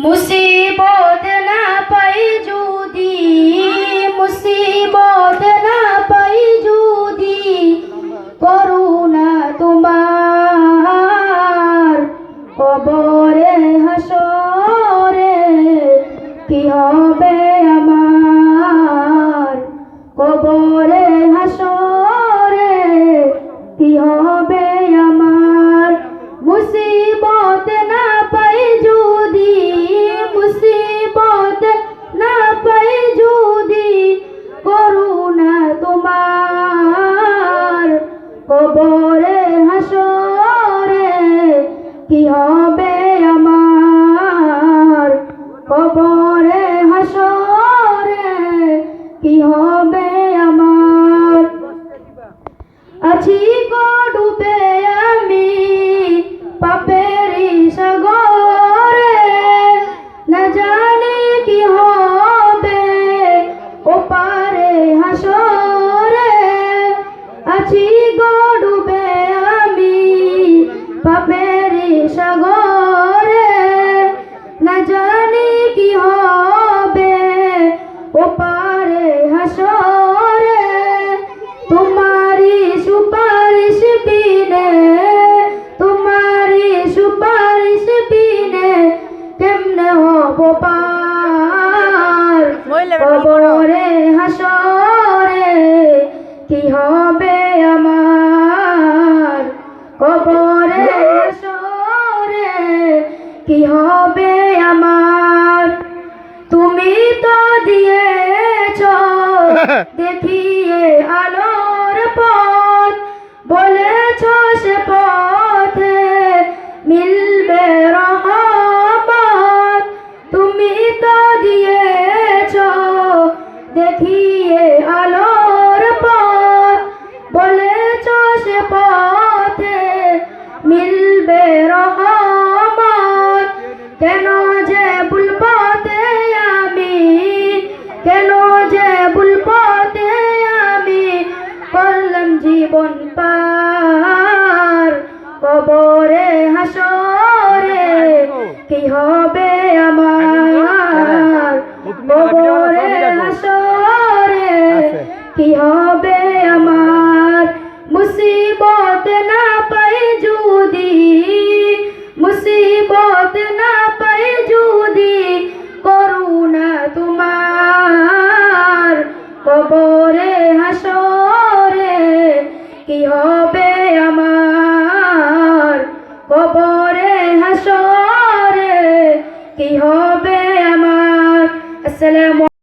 মুসিবত না পাই যদি, মুসিবত না পাই যদি, করুণা তোমার কবরে হাসরে কি হবে আমার, কবরে হাসরে কি হবে আমার। মুসিবত না পাই যদি, মুসিবত না পাই যদি, করুণা তোমার কবরে হাসরে কি হবে আমার, কবরে হাসরে কি হবে আমার। আছি গো ডুবে আমি পাপেরি সাগরে, না জানি কি হবে ওপারে হাসরে। আছি গো ডুবে আমি পাপেরি সাগরে, না জানি কি হবে ওপারে হাসরে। তোমারি সুপারিশ বিনে, তোমারি সুপারিশ বিনে কেমনে হব পার, কবরে হাসরে কি হবে আমার, কবরে হাসরে কি হবে আমার। তুমি তো দিয়েছ দেখিয়ে আলোর পথ, বলেছ সে পথে মিলবে রহমত। তুমি তো দিয়েছ দেখিয়ে আলোর পথ, বলেছ সে পথে মিলবে রহমত। কেন যে ভুল পথে আমি, কেন যে ভুল পথে আমি করলাম জীবন পার, কবরে হাসরে কি হবে আমার, কবরে হাসরে কি হবে আমার। মুসিবত না পাই যদি, মুসিবত না পাই যদি, করুণা তোমার কবরে হাসরে কি হবে আমার, কবরে হাসরে কি হবে আমার। আসসালামু